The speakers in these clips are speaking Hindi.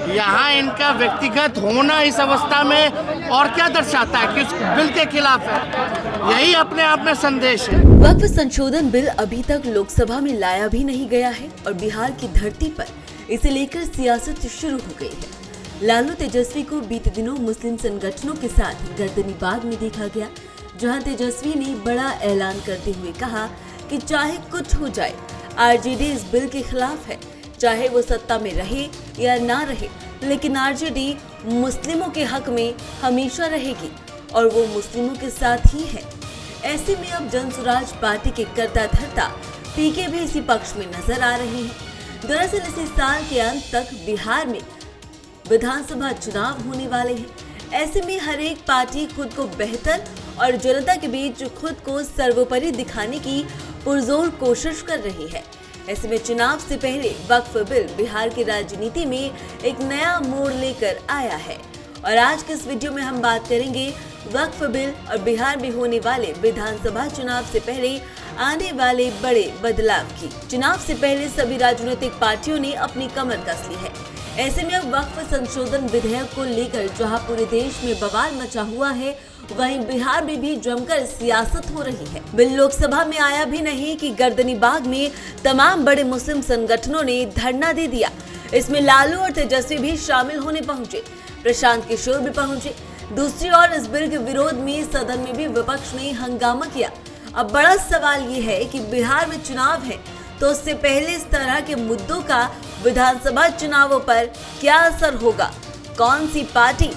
यहाँ इनका व्यक्तिगत होना इस अवस्था में और क्या दर्शाता है कि उस बिल के खिलाफ है, यही अपने आप में संदेश है। वक्फ संशोधन बिल अभी तक लोकसभा में लाया भी नहीं गया है और बिहार की धरती पर इसे लेकर सियासत शुरू हो गई है। लालू तेजस्वी को बीते दिनों मुस्लिम संगठनों के साथ गर्दनीबाग में देखा गया, जहां तेजस्वी ने बड़ा ऐलान करते हुए कहा कि चाहे कुछ हो जाए, आरजेडी इस बिल के खिलाफ है, चाहे वो सत्ता में रहे या ना रहे, लेकिन आरजेडी मुस्लिमों के हक में हमेशा रहेगी और वो मुस्लिमों के साथ ही है। ऐसे में अब जनसुराज पार्टी के कर्ता धर्ता पीके भी इसी पक्ष में नजर आ रहे हैं। दरअसल इसी साल के अंत तक बिहार में विधानसभा चुनाव होने वाले हैं। ऐसे में हर एक पार्टी खुद को बेहतर और जनता के बीच खुद को सर्वोपरि दिखाने की पुरजोर कोशिश कर रही है। ऐसे में चुनाव से पहले वक्फ बिल बिहार की राजनीति में एक नया मोड़ लेकर आया है और आज के इस वीडियो में हम बात करेंगे वक्फ बिल और बिहार में होने वाले विधानसभा चुनाव से पहले आने वाले बड़े बदलाव की। चुनाव से पहले सभी राजनीतिक पार्टियों ने अपनी कमर कस ली है। ऐसे में अब वक्फ संशोधन विधेयक को लेकर जहां पूरे देश में बवाल मचा हुआ है, वहीं बिहार में भी जमकर सियासत हो रही है। बिल लोकसभा में आया भी नहीं कि गर्दनीबाग में तमाम बड़े मुस्लिम संगठनों ने धरना दे दिया। इसमें लालू और तेजस्वी भी शामिल होने पहुंचे, प्रशांत किशोर भी पहुंचे। दूसरी ओर इस बिल के विरोध में सदन में भी विपक्ष ने हंगामा किया। अब बड़ा सवाल ये है कि बिहार में चुनाव है तो उससे पहले इस तरह के मुद्दों का विधानसभा चुनावों पर क्या असर होगा, कौन सी पार्टी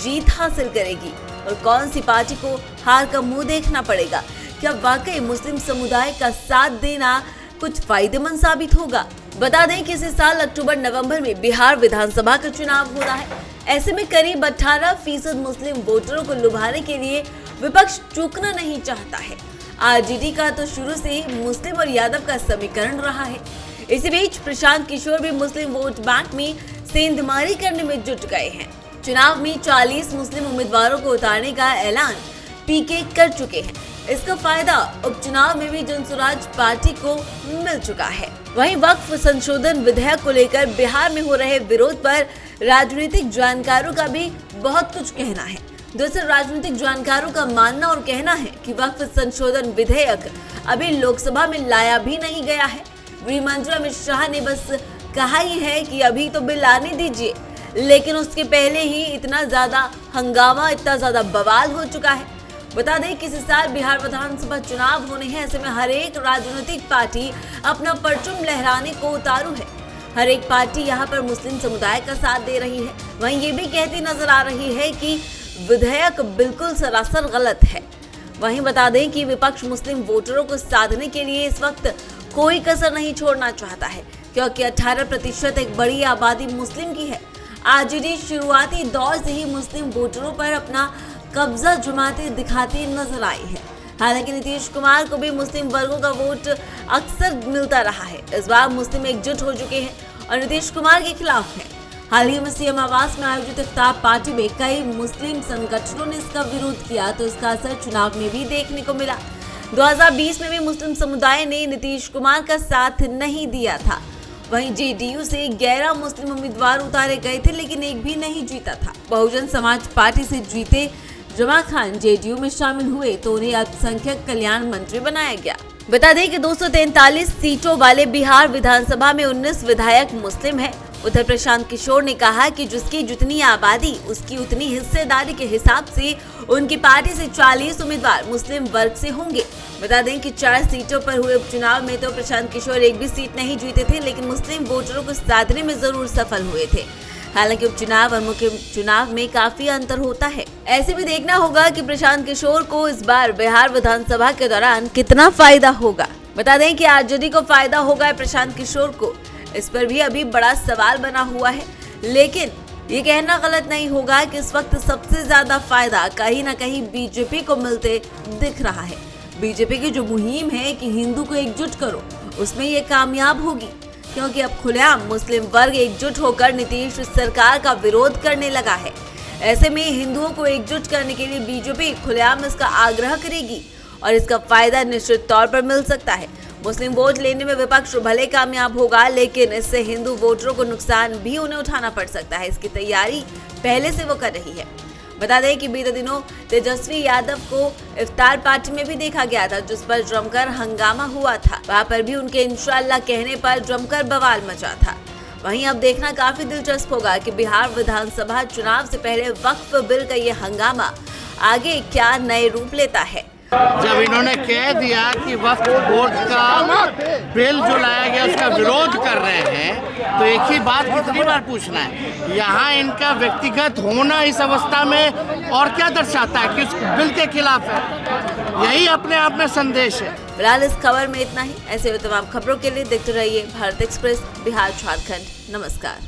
जीत हासिल करेगी और कौन सी पार्टी को हार का मुंह देखना पड़ेगा। क्या वाकई मुस्लिम समुदाय का साथ देना कुछ फायदेमंद साबित होगा। बता दें कि इसी साल अक्टूबर-नवंबर में बिहार विधानसभा का चुनाव हो रहा है। ऐसे में करीब 18% मुस्लिम वोटरों को लुभाने के लिए विपक्ष चूकना नहीं चाहता है। आरजेडी का तो शुरू से ही मुस्लिम और यादव का समीकरण रहा है। इसी बीच प्रशांत किशोर भी मुस्लिम वोट बैंक में सेंधमारी करने में जुट गए हैं। चुनाव में 40 मुस्लिम उम्मीदवारों को उतारने का ऐलान पीके कर चुके हैं। इसका फायदा उपचुनाव में भी जनसुराज पार्टी को मिल चुका है। वहीं वक्फ संशोधन विधेयक को लेकर बिहार में हो रहे विरोध पर राजनीतिक जानकारों का भी बहुत कुछ कहना है। दरअसल राजनीतिक जानकारों का मानना और कहना है कि वक्फ संशोधन विधेयक अभी लोकसभा में लाया भी नहीं गया है। गृह मंत्री अमित शाह ने बस कहा ही है कि अभी तो बिल आने दीजिए, लेकिन उसके पहले ही इतना ज्यादा हंगामा, इतना ज्यादा बवाल हो चुका है। बता दें कि इस साल बिहार विधानसभा चुनाव होने हैं। ऐसे में हर एक राजनीतिक पार्टी अपना परचम लहराने को उतारू है। हर एक पार्टी यहाँ पर मुस्लिम समुदाय का साथ दे रही है। वहीं ये भी कहती नजर आ रही है कि विधेयक बिल्कुल सरासर गलत है। वहीं बता दें कि विपक्ष मुस्लिम वोटरों को साधने के लिए इस वक्त कोई कसर नहीं छोड़ना चाहता है, क्योंकि 18% एक बड़ी आबादी मुस्लिम की है। आरजेडी शुरुआती दौर से ही मुस्लिम वोटरों पर अपना कब्जा जमाते दिखाती नजर आई है। हालांकि नीतीश कुमार को भी मुस्लिम वर्गों का वोट अक्सर मिलता रहा है। इस बार मुस्लिम एकजुट हो चुके हैं और नीतीश कुमार के खिलाफ है। हाल ही में सीएम आवास में आयोजित इफ्तार पार्टी में कई मुस्लिम संगठनों ने इसका विरोध किया, तो इसका असर चुनाव में भी देखने को मिला। 2020 में भी मुस्लिम समुदाय ने नीतीश कुमार का साथ नहीं दिया था। वहीं जेडीयू से 11 मुस्लिम उम्मीदवार उतारे गए थे, लेकिन एक भी नहीं जीता था। बहुजन समाज पार्टी से जीते जमा खान जेडीयू में शामिल हुए तो उन्हें अल्पसंख्यक कल्याण मंत्री बनाया गया। बता दें कि 243 सीटों वाले बिहार विधानसभा में 19 विधायक मुस्लिम हैं। उधर प्रशांत किशोर ने कहा कि जिसकी जितनी आबादी उसकी उतनी हिस्सेदारी के हिसाब से उनकी पार्टी से 40 उम्मीदवार मुस्लिम वर्ग से होंगे। बता दें कि 4 सीटों पर हुए उपचुनाव में तो प्रशांत किशोर एक भी सीट नहीं जीते थे, लेकिन मुस्लिम वोटरों को साधने में जरूर सफल हुए थे। हालांकि उपचुनाव और मुख्य चुनाव में काफी अंतर होता है। ऐसे भी देखना होगा कि प्रशांत किशोर को इस बार बिहार विधानसभा के दौरान कितना फायदा होगा। बता दें कि आरजेडी को फायदा होगा प्रशांत किशोर को, इस पर भी अभी बड़ा सवाल बना हुआ है। लेकिन ये कहना गलत नहीं होगा कि इस वक्त सबसे ज्यादा फायदा कहीं ना कहीं बीजेपी को मिलते दिख रहा है। बीजेपी की जो मुहिम है कि हिंदू को एकजुट करो, उसमें ये कामयाब होगी, क्योंकि अब खुलेआम मुस्लिम वर्ग एकजुट होकर नीतीश सरकार का विरोध करने लगा है। ऐसे में हिंदुओं को एकजुट करने के लिए बीजेपी खुलेआम इसका आग्रह करेगी और इसका फायदा निश्चित तौर पर मिल सकता है। मुस्लिम वोट लेने में विपक्ष भले कामयाब होगा, लेकिन इससे हिंदू वोटरों को नुकसान भी उन्हें उठाना पड़ सकता है। इसकी तैयारी पहले से वो कर रही है। बता दें कि बीते दिनों तेजस्वी यादव को इफ्तार पार्टी में भी देखा गया था, जिस पर जमकर हंगामा हुआ था। वहां पर भी उनके इंशाअल्लाह कहने पर जमकर बवाल मचा था। वहीं अब देखना काफी दिलचस्प होगा कि बिहार विधानसभा चुनाव से पहले वक्फ बिल का ये हंगामा आगे क्या नए रूप लेता है। जब इन्होंने कह दिया कि वक्फ बोर्ड का बिल जो लाया गया उसका विरोध कर रहे हैं, तो एक ही बात कितनी बार पूछना है, यहाँ इनका व्यक्तिगत होना इस अवस्था में और क्या दर्शाता है कि उस बिल के खिलाफ है। यही अपने आप में संदेश है। फिलहाल इस खबर में इतना ही। ऐसे तमाम खबरों के लिए देखते रहिए भारत एक्सप्रेस बिहार झारखंड। नमस्कार।